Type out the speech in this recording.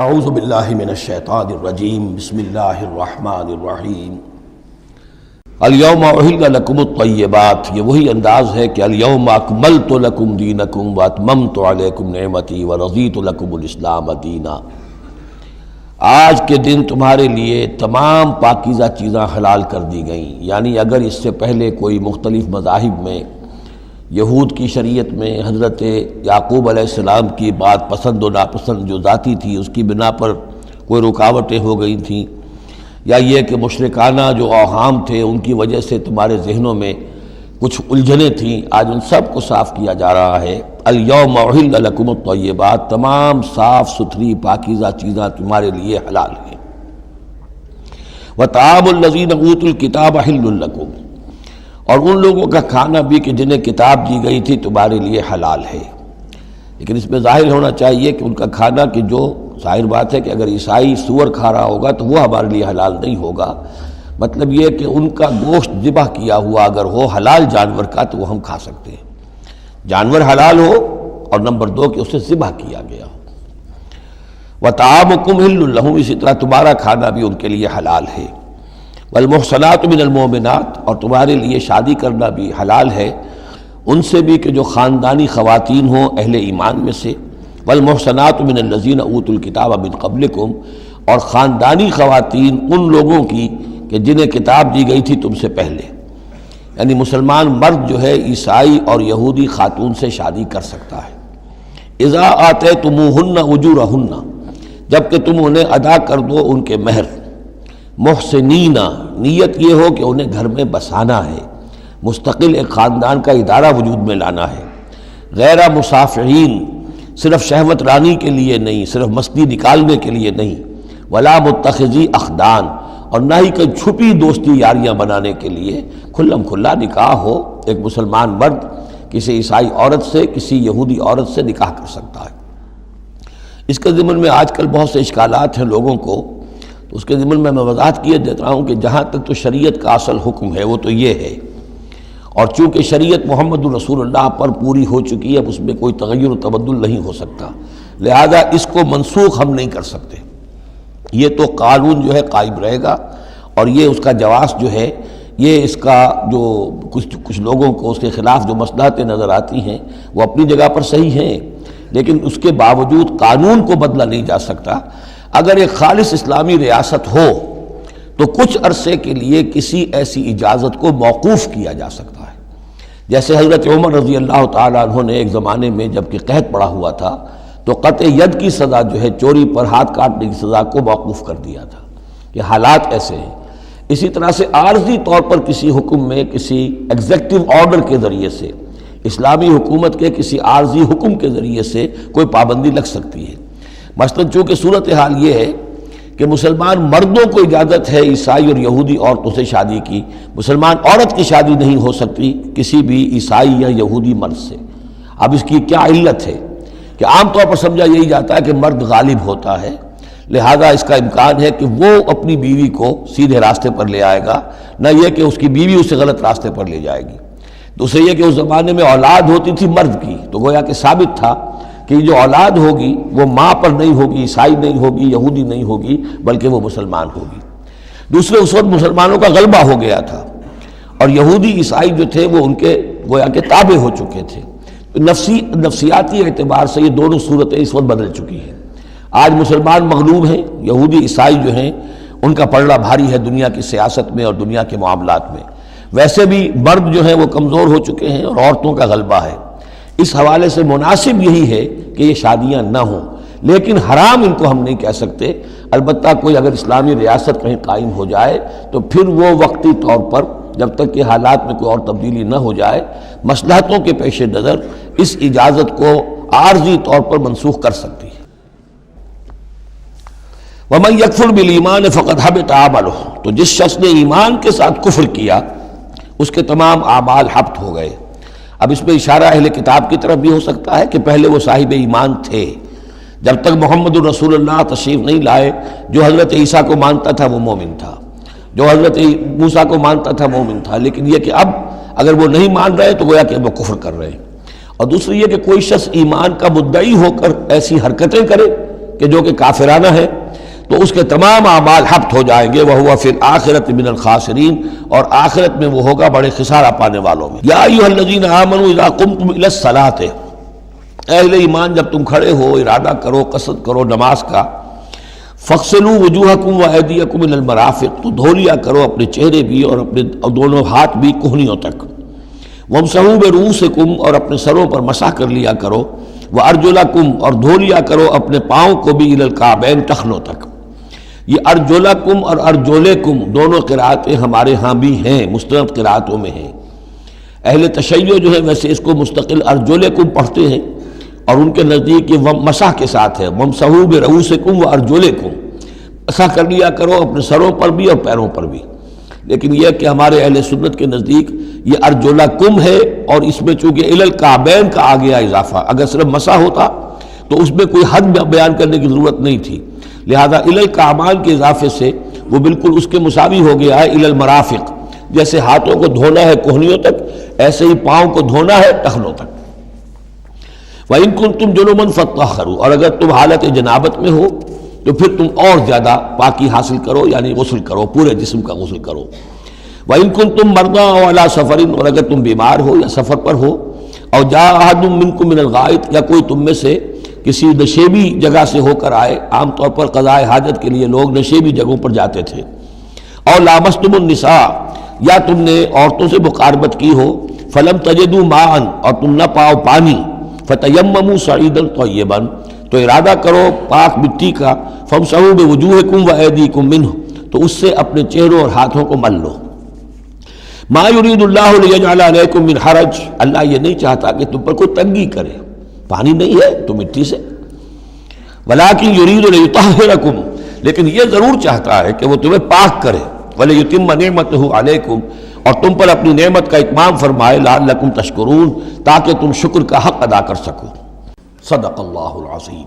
اعوذ باللہ من الشیطان الرجیم بسم اللہ الرحمن الرحیم الیوم احل لکم الطیبات، یہ وہی انداز ہے کہ الیوم اکملت لکم دینکم واتممت علیکم نعمتی ورضیت لکم الاسلام دینا۔ آج کے دن تمہارے لیے تمام پاکیزہ چیزاں حلال کر دی گئیں، یعنی اگر اس سے پہلے کوئی مختلف مذاہب میں، یہود کی شریعت میں حضرت یعقوب علیہ السلام کی بات پسند و ناپسند جو ذاتی تھی اس کی بنا پر کوئی رکاوٹیں ہو گئی تھیں، یا یہ کہ مشرکانہ جو اوہام تھے ان کی وجہ سے تمہارے ذہنوں میں کچھ الجھنیں تھیں، آج ان سب کو صاف کیا جا رہا ہے۔ الیوم احل لکم الطیبات، تمام صاف ستھری پاکیزہ چیزاں تمہارے لیے حلال ہیں۔ وطعام الذین اوتوا الکتاب حل لکم، اور ان لوگوں کا کھانا بھی کہ جنہیں کتاب دی گئی تھی تمہارے لیے حلال ہے۔ لیکن اس میں ظاہر ہونا چاہیے کہ ان کا کھانا کہ جو ظاہر بات ہے کہ اگر عیسائی سور کھا رہا ہوگا تو وہ ہمارے لیے حلال نہیں ہوگا، مطلب یہ کہ ان کا گوشت ذبح کیا ہوا اگر ہو حلال جانور کا تو وہ ہم کھا سکتے ہیں، جانور حلال ہو، اور نمبر دو کہ اسے ذبح کیا گیا ہو۔ وطعامکم حل لہم، اسی طرح تمہارا کھانا بھی ان کے لیے حلال ہے۔ والمحصنات من المؤمنات، اور تمہارے لیے شادی کرنا بھی حلال ہے ان سے بھی کہ جو خاندانی خواتین ہوں اہل ایمان میں سے۔ والمحصنات من الذین اوتوا الکتاب من قبلکم، اور خاندانی خواتین ان لوگوں کی کہ جنہیں کتاب دی گئی تھی تم سے پہلے، یعنی مسلمان مرد جو ہے عیسائی اور یہودی خاتون سے شادی کر سکتا ہے۔ اذا آتیتموہن اجورہن، جب کہ تم انہیں ادا کر دو ان کے مہر۔ محسنین، نیت یہ ہو کہ انہیں گھر میں بسانا ہے، مستقل ایک خاندان کا ادارہ وجود میں لانا ہے۔ غیر مسافحین، صرف شہوت رانی کے لیے نہیں، صرف مستی نکالنے کے لیے نہیں۔ ولا متخذی اخدان، اور نہ ہی کوئی چھپی دوستی یاریاں بنانے کے لیے، کھلم کھلا نکاح ہو، ایک مسلمان مرد کسی عیسائی عورت سے، کسی یہودی عورت سے نکاح کر سکتا ہے۔ اس کے ضمن میں آج کل بہت سے اشکالات ہیں لوگوں کو، تو اس کے ضمن میں وضاحت کیے دیتا ہوں کہ جہاں تک تو شریعت کا اصل حکم ہے وہ تو یہ ہے، اور چونکہ شریعت محمد رسول اللہ پر پوری ہو چکی ہے، اب اس میں کوئی تغیر و تبدل نہیں ہو سکتا، لہذا اس کو منسوخ ہم نہیں کر سکتے۔ یہ تو قانون جو ہے قائم رہے گا، اور یہ اس کا جواز جو ہے، یہ اس کا جو کچھ لوگوں کو اس کے خلاف جو مصلحتیں نظر آتی ہیں وہ اپنی جگہ پر صحیح ہیں، لیکن اس کے باوجود قانون کو بدلا نہیں جا سکتا۔ اگر ایک خالص اسلامی ریاست ہو تو کچھ عرصے کے لیے کسی ایسی اجازت کو موقوف کیا جا سکتا ہے، جیسے حضرت عمر رضی اللہ تعالیٰ عنہ نے ایک زمانے میں جب کہ قحط پڑا ہوا تھا تو قطع ید کی سزا جو ہے، چوری پر ہاتھ کاٹنے کی سزا کو موقوف کر دیا تھا کہ حالات ایسے ہیں۔ اسی طرح سے عارضی طور پر کسی حکم میں، کسی ایگزیکٹو آرڈر کے ذریعے سے، اسلامی حکومت کے کسی عارضی حکم کے ذریعے سے کوئی پابندی لگ سکتی ہے۔ مثلاً چونکہ صورتحال یہ ہے کہ مسلمان مردوں کو اجازت ہے عیسائی اور یہودی عورتوں سے شادی کی، مسلمان عورت کی شادی نہیں ہو سکتی کسی بھی عیسائی یا یہودی مرد سے۔ اب اس کی کیا علت ہے کہ عام طور پر سمجھا یہی جاتا ہے کہ مرد غالب ہوتا ہے، لہذا اس کا امکان ہے کہ وہ اپنی بیوی کو سیدھے راستے پر لے آئے گا، نہ یہ کہ اس کی بیوی اسے غلط راستے پر لے جائے گی۔ دوسرے یہ کہ اس زمانے میں اولاد ہوتی تھی مرد کی، تو گویا کہ ثابت تھا کہ جو اولاد ہوگی وہ ماں پر نہیں ہوگی، عیسائی نہیں ہوگی، یہودی نہیں ہوگی، بلکہ وہ مسلمان ہوگی۔ دوسرے اس وقت مسلمانوں کا غلبہ ہو گیا تھا، اور یہودی عیسائی جو تھے وہ ان کے گویا کہ تابع ہو چکے تھے۔ نفسیاتی اعتبار سے یہ دونوں صورتیں اس وقت بدل چکی ہیں۔ آج مسلمان مغلوب ہیں، یہودی عیسائی جو ہیں ان کا پلڑا بھاری ہے دنیا کی سیاست میں اور دنیا کے معاملات میں۔ ویسے بھی مرد جو ہیں وہ کمزور ہو چکے ہیں اور عورتوں کا غلبہ ہے۔ اس حوالے سے مناسب یہی ہے کہ یہ شادیاں نہ ہوں، لیکن حرام ان کو ہم نہیں کہہ سکتے۔ البتہ کوئی اگر اسلامی ریاست کہیں قائم ہو جائے تو پھر وہ وقتی طور پر، جب تک کہ حالات میں کوئی اور تبدیلی نہ ہو جائے، مصلحتوں کے پیش نظر اس اجازت کو عارضی طور پر منسوخ کر سکتی ہے۔ وَمَن يَكْفُرْ بِالْإِيمَانِ فَقَدْ حَبِطَ عَمَلُهُ، تو جس شخص نے ایمان کے ساتھ کفر کیا اس کے تمام اعمال حبط ہو گئے۔ اب اس میں اشارہ اہل کتاب کی طرف بھی ہو سکتا ہے کہ پہلے وہ صاحب ایمان تھے، جب تک محمد الرسول اللہ تشریف نہیں لائے، جو حضرت عیسیٰ کو مانتا تھا وہ مومن تھا، جو حضرت موسیٰ کو مانتا تھا مومن تھا، لیکن یہ کہ اب اگر وہ نہیں مان رہے تو گویا کہ وہ کفر کر رہے ہیں۔ اور دوسری یہ کہ کوئی شخص ایمان کا مدعی ہو کر ایسی حرکتیں کرے کہ جو کہ کافرانہ ہے، تو اس کے تمام اعمال حبط ہو جائیں گے، وَهُوَ فِي الْآخِرَةِ مِنَ الْخَاسِرِينَ، اور آخرت میں وہ ہوگا بڑے خسارہ پانے والوں میں۔ یا ایھا الذین آمنوا اذا قمتم الی الصلاۃ، اہل ایمان جب تم کھڑے ہو، ارادہ کرو، قصد کرو نماز کا، فاغسلوا وجوہکم وایدیکم الی المرافق، تو دھو لیا کرو اپنے چہرے بھی اور اپنے دونوں ہاتھ بھی کہنیوں تک، وامسحوا برؤوسکم، اور اپنے سروں پر مسح کر لیا کرو، وارجلکم، اور دھو لیا کرو اپنے پاؤں کو بھی الی الکعبین، ٹخنوں تک۔ یہ ارجلکم اور ارجلکم دونوں قرأتیں ہمارے ہاں بھی ہیں، مستند قرأتوں میں ہیں۔ اہل تشیع جو ہے ویسے اس کو مستقل ارجلکم پڑھتے ہیں، اور ان کے نزدیک یہ مسح کے ساتھ ہے، وامسحوا برؤوسکم وارجلکم، مسح کر لیا کرو اپنے سروں پر بھی اور پیروں پر بھی۔ لیکن یہ کہ ہمارے اہل سنت کے نزدیک یہ ارجلکم ہے، اور اس میں چونکہ الی الکعبین کا آ گیا اضافہ، اگر صرف مسح ہوتا تو اس میں کوئی حد بیان کرنے کی ضرورت نہیں تھی، لہذا الی الکعبین کے اضافے سے وہ بالکل اس کے مساوی ہو گیا ہے الی المرافق، جیسے ہاتھوں کو دھونا ہے کہنیوں تک، ایسے ہی پاؤں کو دھونا ہے ٹخنوں تک۔ وَإِن كُنتُمْ جُنُبًا فَاطَّهَّرُوا، اور اگر تم حالت جنابت میں ہو تو پھر تم اور زیادہ پاکی حاصل کرو، یعنی غسل کرو، پورے جسم کا غسل کرو۔ وَإِن كُنتُمْ مَرْضَىٰ أَوْ عَلَىٰ سَفَرٍ، اور اگر تم بیمار ہو یا سفر پر ہو، اور جاء أَحَدٌ مِّنكُم مِّنَ الْغَائِطِ، یا کوئی تم میں سے کسی نشیبی جگہ سے ہو کر آئے، عام طور پر قضاء حاجت کے لیے لوگ نشیبی جگہوں پر جاتے تھے، اور لامستم النساء، یا تم نے عورتوں سے مقاربت کی ہو، فلم تجدوا ماء، اور تم نہ پاؤ پانی، فتیمموا صعیدا طیبا، تو ارادہ کرو پاک مٹی کا، فامسحوا بوجوہکم وایدیکم منہ، تو اس سے اپنے چہروں اور ہاتھوں کو مل لو۔ ما یرید اللہ لیجعل علیکم من حرج، اللہ یہ نہیں چاہتا کہ تم پر کوئی تنگی کرے، پانی نہیں ہے تو مٹی سے، ولیکن یرید لیطہرکم، لیکن یہ ضرور چاہتا ہے کہ وہ تمہیں پاک کرے، ولیتم نعمتہ علیکم، اور تم پر اپنی نعمت کا اتمام فرمائے، لعلکم تشکرون، تاکہ تم شکر کا حق ادا کر سکو۔ صدق اللہ العظیم۔